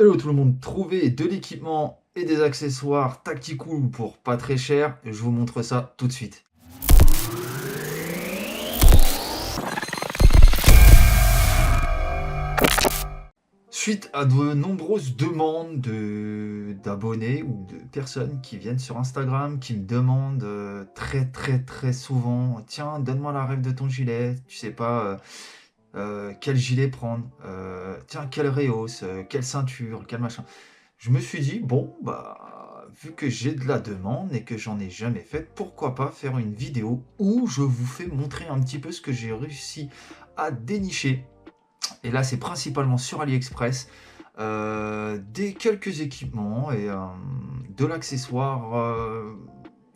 Hello tout le monde, trouver de l'équipement et des accessoires tactical pour pas très cher, je vous montre ça tout de suite. Suite à de nombreuses demandes d'abonnés ou de personnes qui viennent sur Instagram, qui me demandent très souvent, tiens, donne-moi la règle de ton gilet, tu sais pas quel gilet prendre, tiens, quelle réhausse, quelle ceinture, quel machin. Je me suis dit, bon, bah, vu que j'ai de la demande et que j'en ai jamais fait, pourquoi pas faire une vidéo où je vous fais montrer un petit peu ce que j'ai réussi à dénicher. Et là, c'est principalement sur AliExpress, des quelques équipements et de l'accessoire.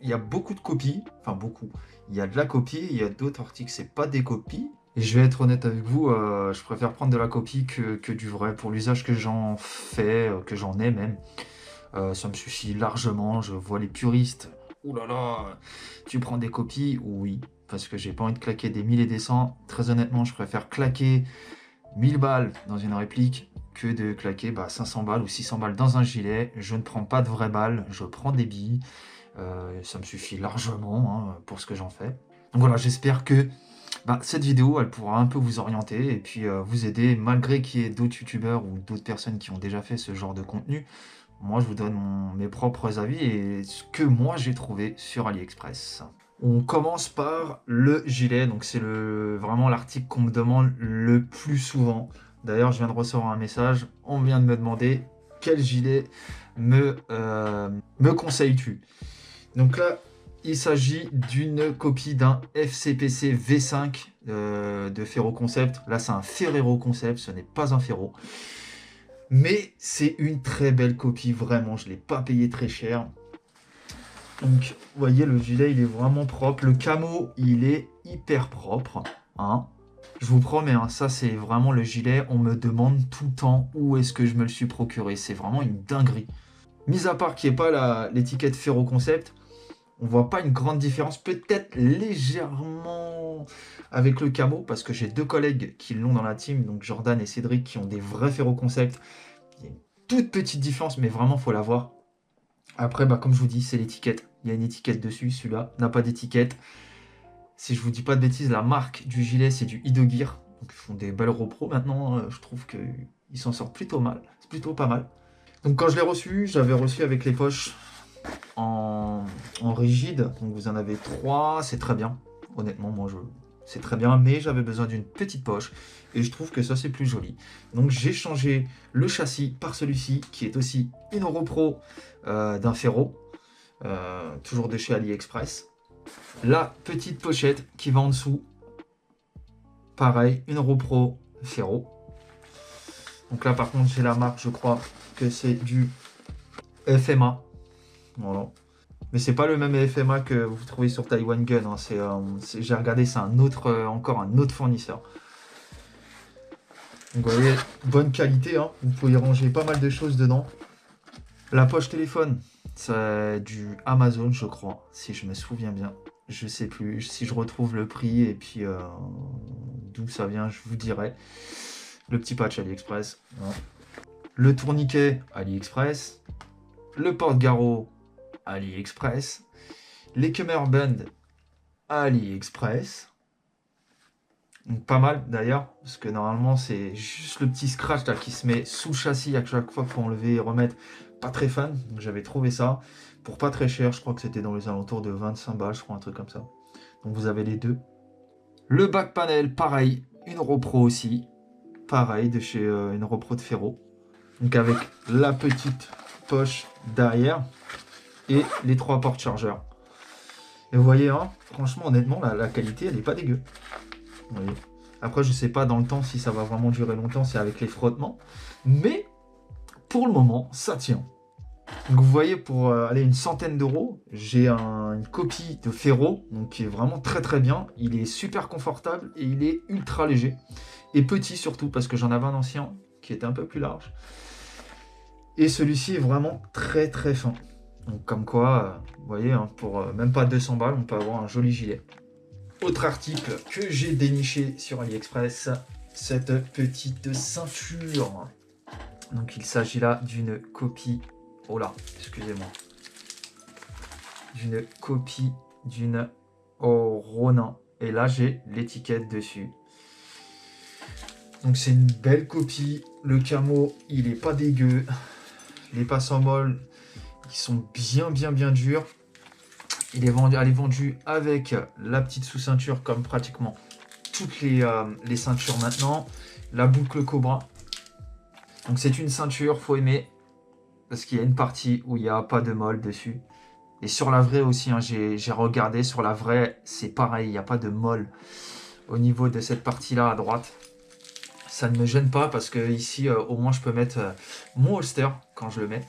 Il y a beaucoup de copies, enfin beaucoup. Il y a de la copie, il y a d'autres articles, c'est pas des copies. Et je vais être honnête avec vous, je préfère prendre de la copie que du vrai. Pour l'usage que j'en fais, que j'en ai même, ça me suffit largement. Je vois les puristes. Ouh là là, tu prends des copies? Oui, parce que j'ai pas envie de claquer des 1000 et des 100. Très honnêtement, je préfère claquer 1000 balles dans une réplique que de claquer 500 balles ou 600 balles dans un gilet. Je ne prends pas de vraies balles, je prends des billes. Ça me suffit largement pour ce que j'en fais. Donc voilà, j'espère que cette vidéo, elle pourra un peu vous orienter et puis vous aider, malgré qu'il y ait d'autres youtubeurs ou d'autres personnes qui ont déjà fait ce genre de contenu. Moi, je vous donne mes propres avis et ce que moi j'ai trouvé sur AliExpress. On commence par le gilet, donc c'est vraiment l'article qu'on me demande le plus souvent. D'ailleurs, je viens de recevoir un message, on vient de me demander quel gilet me conseilles-tu. Donc là, il s'agit d'une copie d'un FCPC V5 de Ferro Concept. Là, c'est un Ferrero Concept, ce n'est pas un Ferro. Mais c'est une très belle copie, vraiment, je ne l'ai pas payé très cher. Donc, vous voyez, le gilet, il est vraiment propre. Le camo, il est hyper propre. Hein. Je vous promets, ça, c'est vraiment le gilet. On me demande tout le temps où est-ce que je me le suis procuré. C'est vraiment une dinguerie. Mis à part qu'il n'y ait pas l'étiquette Ferro Concept, on voit pas une grande différence. Peut-être légèrement avec le camo, parce que j'ai deux collègues qui l'ont dans la team, donc Jordan et Cédric, qui ont des vrais Ferro Concept. Il y a une toute petite différence, mais vraiment, faut la voir. Après, comme je vous dis, c'est l'étiquette. Il y a une étiquette dessus, celui-là n'a pas d'étiquette. Si je vous dis pas de bêtises, la marque du gilet, c'est du Idogear. Donc ils font des belles repros maintenant, je trouve qu'ils s'en sortent plutôt mal. C'est plutôt pas mal. Donc quand je l'ai reçu, j'avais reçu avec les poches en rigide. Donc vous en avez 3, c'est très bien. Honnêtement, c'est très bien, mais j'avais besoin d'une petite poche et je trouve que ça c'est plus joli. Donc j'ai changé le châssis par celui-ci qui est aussi une repro d'un Ferro, toujours de chez AliExpress. La petite pochette qui va en dessous, pareil, une repro Ferro. Donc là par contre j'ai la marque, je crois que c'est du FMA. Voilà. Mais c'est pas le même FMA que vous trouvez sur Taiwan Gun. J'ai regardé, c'est encore un autre fournisseur. Donc vous voyez, bonne qualité. Vous pouvez ranger pas mal de choses dedans. La poche téléphone, c'est du Amazon, je crois, si je me souviens bien. Je sais plus. Si je retrouve le prix et puis d'où ça vient, je vous dirai. Le petit patch AliExpress. Hein. Le tourniquet AliExpress. Le porte-garrot AliExpress. Les cummerbund AliExpress. Donc pas mal d'ailleurs, parce que normalement c'est juste le petit scratch là, qui se met sous le châssis à chaque fois qu'il faut enlever et remettre. Pas très fan, donc j'avais trouvé ça pour pas très cher, je crois que c'était dans les alentours de 25 balles, je crois, un truc comme ça. Donc vous avez les deux. Le back panel, pareil, une repro aussi, pareil, de chez une repro de Ferro. Donc avec la petite poche derrière et les 3 portes chargeurs. Et vous voyez, franchement, honnêtement, la qualité, elle n'est pas dégueu. Vous voyez. Après, je sais pas dans le temps si ça va vraiment durer longtemps, c'est avec les frottements. Mais pour le moment, ça tient. Donc vous voyez, pour aller une centaine d'euros, j'ai une copie de Ferro, donc qui est vraiment très bien. Il est super confortable et il est ultra léger. Et petit surtout, parce que j'en avais un ancien qui était un peu plus large. Et celui-ci est vraiment très fin. Donc comme quoi, vous voyez, pour même pas 200 balles, on peut avoir un joli gilet. Autre article que j'ai déniché sur AliExpress, cette petite ceinture. Donc il s'agit là d'une copie, oh là, excusez-moi, d'une copie d'une Ronin. Et là j'ai l'étiquette dessus. Donc c'est une belle copie, le camo il est pas dégueu, les passes en molle ils sont bien durs. Elle est vendue avec la petite sous-ceinture comme pratiquement toutes les ceintures maintenant. La boucle Cobra. Donc c'est une ceinture, faut aimer. Parce qu'il y a une partie où il n'y a pas de molle dessus. Et sur la vraie aussi, hein, j'ai regardé. Sur la vraie, c'est pareil, il n'y a pas de molle au niveau de cette partie-là à droite. Ça ne me gêne pas parce que ici, au moins, je peux mettre mon holster quand je le mets.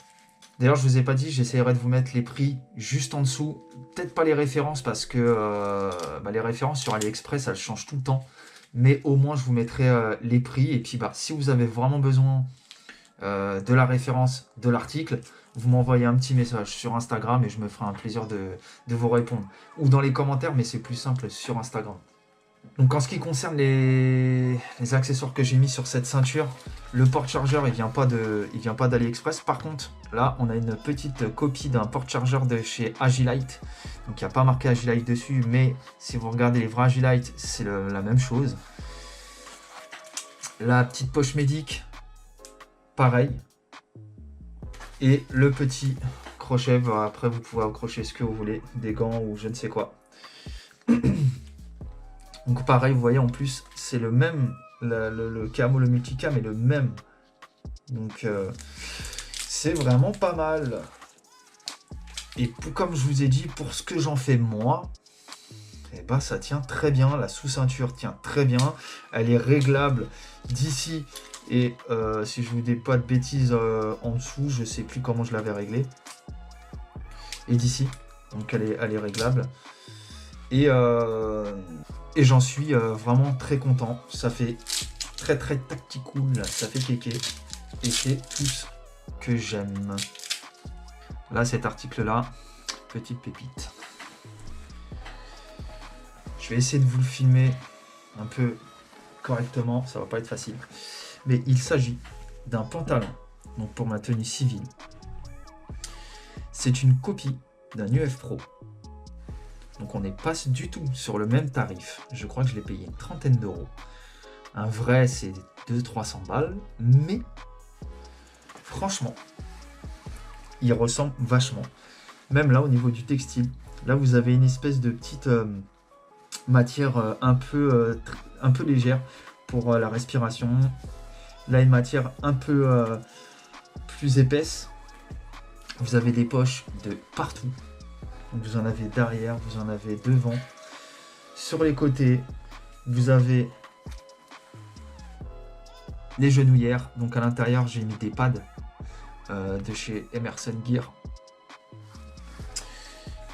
D'ailleurs, je ne vous ai pas dit, j'essaierai de vous mettre les prix juste en dessous. Peut-être pas les références parce que les références sur AliExpress, elles changent tout le temps. Mais au moins, je vous mettrai les prix. Et puis, si vous avez vraiment besoin de la référence de l'article, vous m'envoyez un petit message sur Instagram et je me ferai un plaisir de vous répondre. Ou dans les commentaires, mais c'est plus simple sur Instagram. Donc en ce qui concerne les accessoires que j'ai mis sur cette ceinture, le porte-chargeur il vient pas d'AliExpress. Par contre, là on a une petite copie d'un porte-chargeur de chez Agilite. Donc il n'y a pas marqué Agilite dessus, mais si vous regardez les vrais Agilite, c'est la même chose. La petite poche médic, pareil. Et le petit crochet, après vous pouvez accrocher ce que vous voulez, des gants ou je ne sais quoi. Donc pareil, vous voyez en plus, c'est le même, le camo, le multicam est le même. Donc c'est vraiment pas mal. Et comme je vous ai dit, pour ce que j'en fais moi, eh ben, ça tient très bien. La sous-ceinture tient très bien. Elle est réglable d'ici. Et si je vous dis pas de bêtises en dessous, je sais plus comment je l'avais réglé. Et d'ici. Donc elle est réglable. Et j'en suis vraiment très content. Ça fait très tactical, ça fait kéké. Et c'est tout ce que j'aime. Là, cet article-là, petite pépite. Je vais essayer de vous le filmer un peu correctement. Ça va pas être facile. Mais il s'agit d'un pantalon, donc pour ma tenue civile. C'est une copie d'un UF Pro. Donc on n'est pas du tout sur le même tarif. Je crois que je l'ai payé une trentaine d'euros. Un vrai, c'est 200-300 balles. Mais franchement, il ressemble vachement. Même là, au niveau du textile, là vous avez une espèce de petite matière un peu légère pour la respiration. Là, une matière un peu plus épaisse. Vous avez des poches de partout. Donc vous en avez derrière, vous en avez devant. Sur les côtés, vous avez les genouillères. Donc à l'intérieur, j'ai mis des pads de chez Emerson Gear.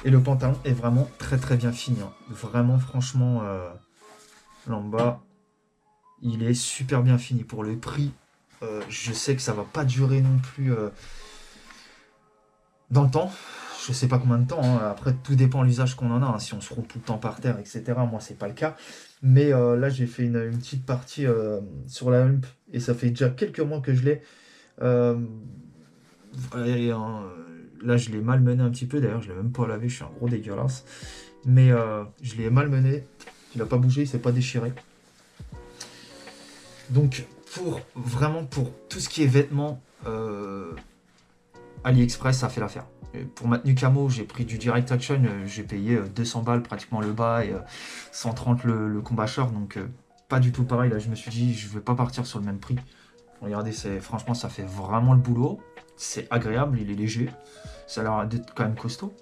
Et le pantalon est vraiment très bien fini. Hein. Vraiment, franchement, là en bas, il est super bien fini. Pour le prix, je sais que ça va pas durer non plus dans le temps. Je sais pas combien de temps, hein. Après tout dépend de l'usage qu'on en a, hein. Si on se roule tout le temps par terre, etc. Moi c'est pas le cas. Mais là j'ai fait une petite partie sur la Hump et ça fait déjà quelques mois que je l'ai. Là je l'ai malmené un petit peu, d'ailleurs je l'ai même pas lavé, je suis un gros dégueulasse. Mais je l'ai malmené, il a pas bougé, il s'est pas déchiré. Donc vraiment pour tout ce qui est vêtements, AliExpress ça fait l'affaire. Pour ma tenue camo, j'ai pris du Direct Action, j'ai payé 200 balles pratiquement le bas et 130 le combat short, donc pas du tout pareil. Là, je me suis dit, je vais pas partir sur le même prix. Regardez, franchement, ça fait vraiment le boulot. C'est agréable, il est léger, ça a l'air d'être quand même costaud.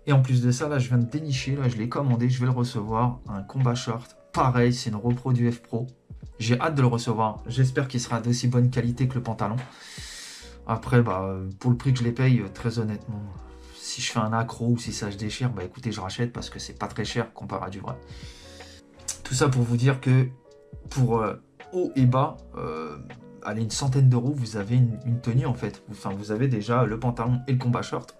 Et en plus de ça, là, je viens de dénicher, là, je l'ai commandé, je vais le recevoir. Un combat short, pareil, c'est une repro du F Pro. J'ai hâte de le recevoir, j'espère qu'il sera d'aussi bonne qualité que le pantalon. Après, pour le prix que je les paye, très honnêtement, si je fais un accro ou si ça se déchire, écoutez, je rachète parce que c'est pas très cher comparé à du vrai. Tout ça pour vous dire que pour haut et bas, allez, une centaine d'euros, vous avez une tenue en fait. Enfin, vous avez déjà le pantalon et le combat short.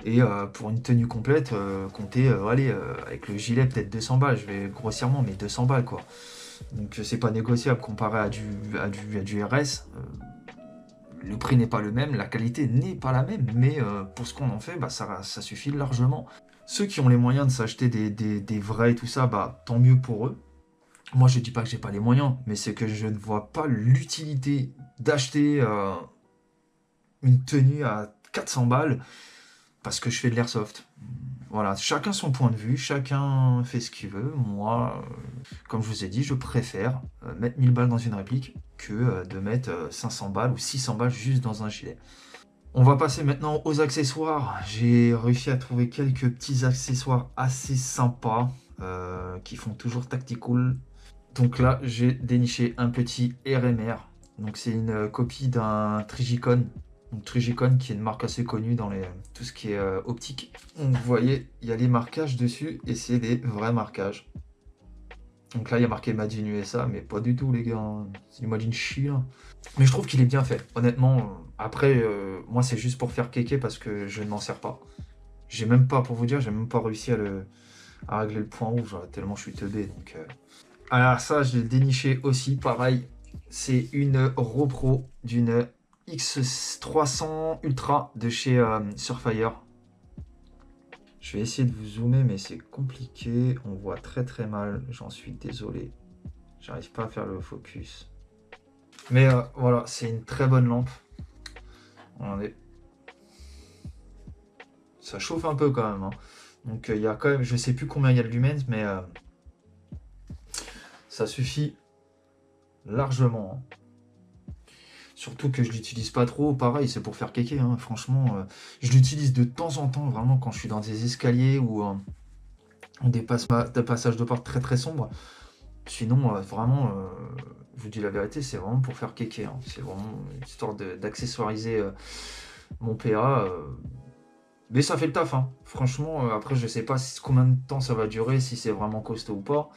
Et pour une tenue complète, comptez, avec le gilet, peut-être 200 balles. Je vais grossièrement, mais 200 balles quoi. Donc c'est pas négociable comparé à du RS. le prix n'est pas le même, la qualité n'est pas la même, mais pour ce qu'on en fait, bah, ça suffit largement. Ceux qui ont les moyens de s'acheter des vrais et tout ça, bah, tant mieux pour eux. Moi, je dis pas que j'ai pas les moyens, mais c'est que je ne vois pas l'utilité d'acheter une tenue à 400 balles parce que je fais de l'airsoft. Voilà, chacun son point de vue, chacun fait ce qu'il veut. Moi, comme je vous ai dit, je préfère mettre 1000 balles dans une réplique que de mettre 500 balles ou 600 balles juste dans un gilet. On va passer maintenant aux accessoires. J'ai réussi à trouver quelques petits accessoires assez sympas qui font toujours tactical. Donc là, j'ai déniché un petit RMR. Donc c'est une copie d'un Trigicon. Donc Trigicon qui est une marque assez connue dans tout ce qui est optique. Donc vous voyez, il y a les marquages dessus et c'est des vrais marquages. Donc là, il y a marqué Made in USA, mais pas du tout les gars. C'est du Made in Chine. Mais je trouve qu'il est bien fait. Honnêtement, après, moi c'est juste pour faire kéké parce que je ne m'en sers pas. J'ai même pas, pour vous dire, j'ai même pas réussi à régler le point rouge, tellement je suis teubé. Donc, alors ça, je l'ai déniché aussi, pareil. C'est une RoPro d'une X300 Ultra de chez Surfire. Je vais essayer de vous zoomer, mais c'est compliqué. On voit très très mal. J'en suis désolé. J'arrive pas à faire le focus. Mais voilà, c'est une très bonne lampe. Regardez. Ça chauffe un peu quand même. Hein. Donc il y a quand même, je sais plus combien il y a de lumens, mais ça suffit largement. Hein. Surtout que je l'utilise pas trop, pareil, c'est pour faire kéké, hein. Franchement, je l'utilise de temps en temps, vraiment, quand je suis dans des escaliers ou des passages de porte très très sombres. Sinon, vraiment, je vous dis la vérité, c'est vraiment pour faire kéké, hein. C'est vraiment histoire d'accessoiriser mon PA. Mais ça fait le taf, hein. Franchement, après, je sais pas combien de temps ça va durer, si c'est vraiment costaud ou pas.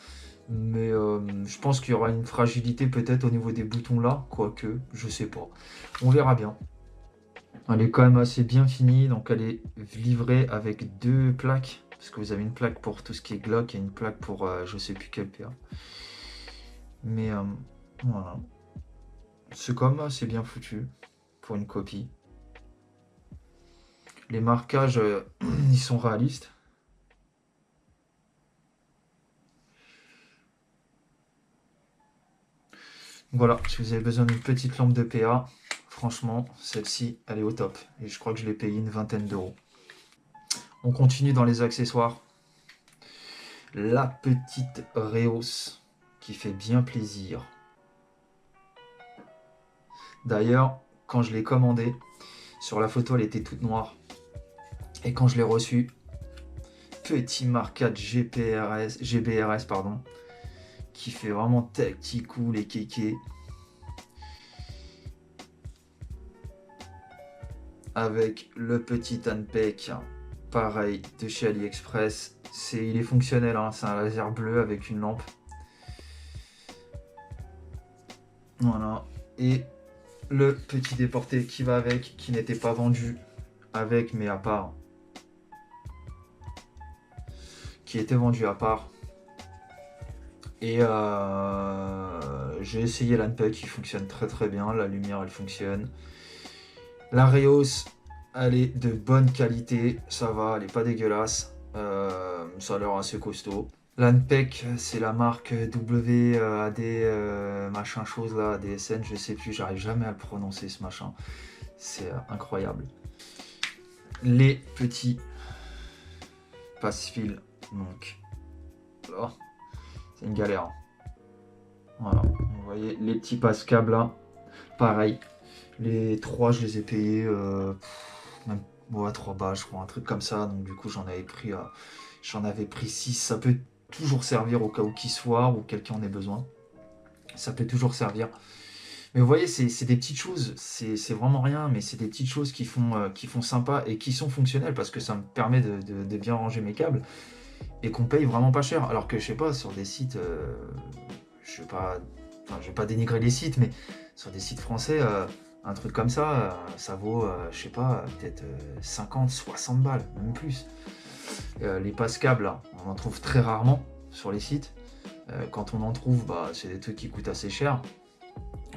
Mais je pense qu'il y aura une fragilité peut-être au niveau des boutons là, quoique, je sais pas. On verra bien. Elle est quand même assez bien finie, donc elle est livrée avec 2 plaques. Parce que vous avez une plaque pour tout ce qui est Glock et une plaque pour je sais plus quel PA. Mais voilà. C'est comme assez bien foutu pour une copie. Les marquages, ils sont réalistes. Voilà, si vous avez besoin d'une petite lampe de PA, franchement, celle-ci, elle est au top. Et je crois que je l'ai payé une vingtaine d'euros. On continue dans les accessoires. La petite Reos qui fait bien plaisir. D'ailleurs, quand je l'ai commandée, sur la photo, elle était toute noire. Et quand je l'ai reçue, petit marquage GBRS, pardon, qui fait vraiment tactical et kéké. Avec le petit handpec, pareil, de chez AliExpress. Il est fonctionnel, hein, c'est un laser bleu avec une lampe. Voilà. Et le petit déporté qui va avec, qui n'était pas vendu avec, mais à part. Qui était vendu à part. Et j'ai essayé l'handpec, qui fonctionne très très bien. La lumière, elle fonctionne. La Reos, elle est de bonne qualité, ça va, elle est pas dégueulasse, ça a l'air assez costaud. L'handpec, c'est la marque WAD machin chose là, ADSN, je sais plus, j'arrive jamais à le prononcer ce machin, c'est incroyable. Les petits passe-fils, donc, oh, c'est une galère. Voilà, vous voyez les petits passe-câbles là, pareil. Les 3, je les ai payés même, ouais, 3 balles, je crois, un truc comme ça. Donc du coup, j'en avais pris 6. Ça peut toujours servir au cas où qu'il soit ou quelqu'un en ait besoin. Ça peut toujours servir. Mais vous voyez, c'est des petites choses. C'est vraiment rien, mais c'est des petites choses qui font sympa et qui sont fonctionnelles parce que ça me permet de bien ranger mes câbles et qu'on paye vraiment pas cher. Alors que je sais pas, sur des sites, je vais pas dénigrer les sites, mais sur des sites français, un truc comme ça, ça vaut, je sais pas, peut-être 50, 60 balles, même plus. Les passe-câbles, là, on en trouve très rarement sur les sites. Quand on en trouve, bah, c'est des trucs qui coûtent assez cher.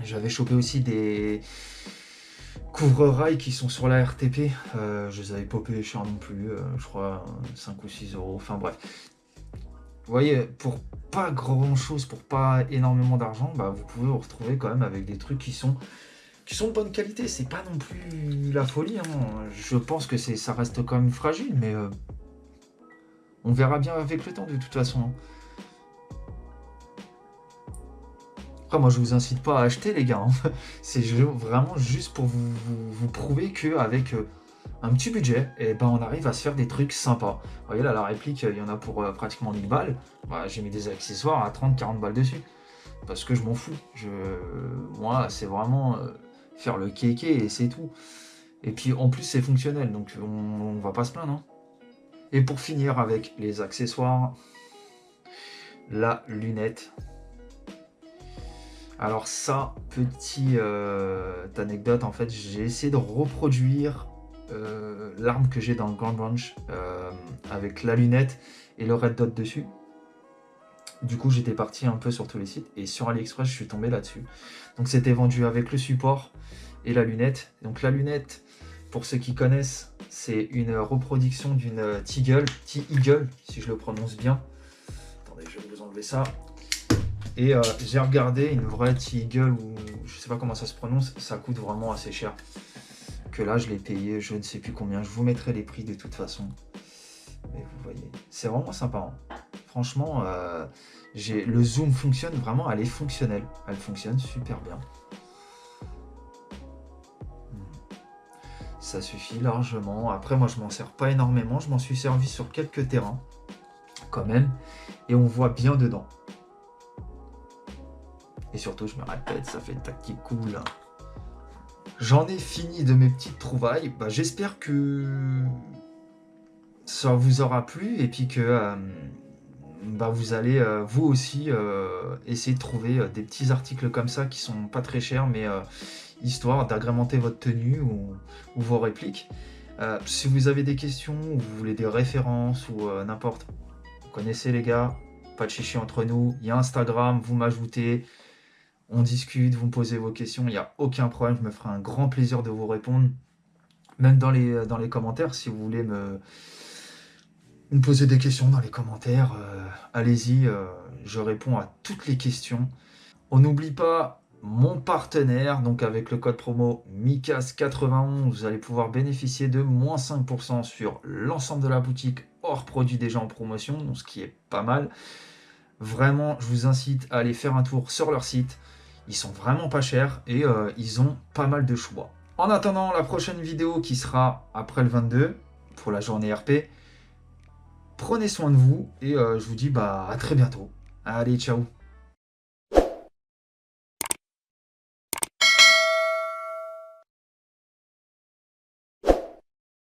J'avais chopé aussi couvre-rails qui sont sur la RTP. Je les avais pas payés cher non plus, je crois 5 ou 6 euros. Enfin bref. Vous voyez, pour pas grand chose, pour pas énormément d'argent, bah, vous pouvez vous retrouver quand même avec des trucs qui sont de bonne qualité. C'est pas non plus la folie, hein. Je pense que ça reste quand même fragile, mais on verra bien avec le temps de toute façon, hein. Après, moi je vous incite pas à acheter les gars, hein. C'est vraiment juste pour vous prouver qu'avec un petit budget, et ben on arrive à se faire des trucs sympas. Vous voyez là, la réplique, il y en a pour pratiquement 1000 balles. Bah, j'ai mis des accessoires à 30-40 balles dessus. Parce que je m'en fous. Moi, c'est vraiment faire le kéké et c'est tout. Et puis en plus, c'est fonctionnel, donc on va pas se plaindre, hein. Et pour finir avec les accessoires, la lunette. Alors ça, petite anecdote, en fait, j'ai essayé de reproduire l'arme que j'ai dans le Grand Branch avec la lunette et le red dot dessus. Du coup, j'étais parti un peu sur tous les sites et sur AliExpress, je suis tombé là-dessus. Donc c'était vendu avec le support et la lunette. Donc la lunette, pour ceux qui connaissent, c'est une reproduction d'une T-Eagle, si je le prononce bien. Attendez, je vais vous enlever ça. Et j'ai regardé une vraie T-Eagle, ou je sais pas comment ça se prononce, ça coûte vraiment assez cher. Que là, je l'ai payé, je ne sais plus combien. Je vous mettrai les prix de toute façon. Mais vous voyez, c'est vraiment sympa, hein. Franchement, le zoom fonctionne vraiment, elle est fonctionnelle. Elle fonctionne super bien. Ça suffit largement. Après, moi, je m'en sers pas énormément. Je m'en suis servi sur quelques terrains, quand même. Et on voit bien dedans. Et surtout, je me répète, ça fait une tactique cool. J'en ai fini de mes petites trouvailles. Bah, j'espère que ça vous aura plu et puis que bah, vous allez vous aussi essayer de trouver des petits articles comme ça qui sont pas très chers, mais histoire d'agrémenter votre tenue ou vos répliques. Si vous avez des questions ou vous voulez des références ou n'importe, vous connaissez les gars, pas de chichi entre nous. Il y a Instagram, vous m'ajoutez. On discute, vous me posez vos questions, il n'y a aucun problème, je me ferai un grand plaisir de vous répondre. Même dans les commentaires, si vous voulez me poser des questions dans les commentaires, allez-y, je réponds à toutes les questions. On n'oublie pas mon partenaire, donc avec le code promo MICAS91, vous allez pouvoir bénéficier de moins 5% sur l'ensemble de la boutique, hors produits déjà en promotion, donc ce qui est pas mal. Vraiment, je vous incite à aller faire un tour sur leur site. Ils sont vraiment pas chers et ils ont pas mal de choix. En attendant la prochaine vidéo qui sera après le 22 pour la journée RP, prenez soin de vous et je vous dis à très bientôt. Allez, ciao.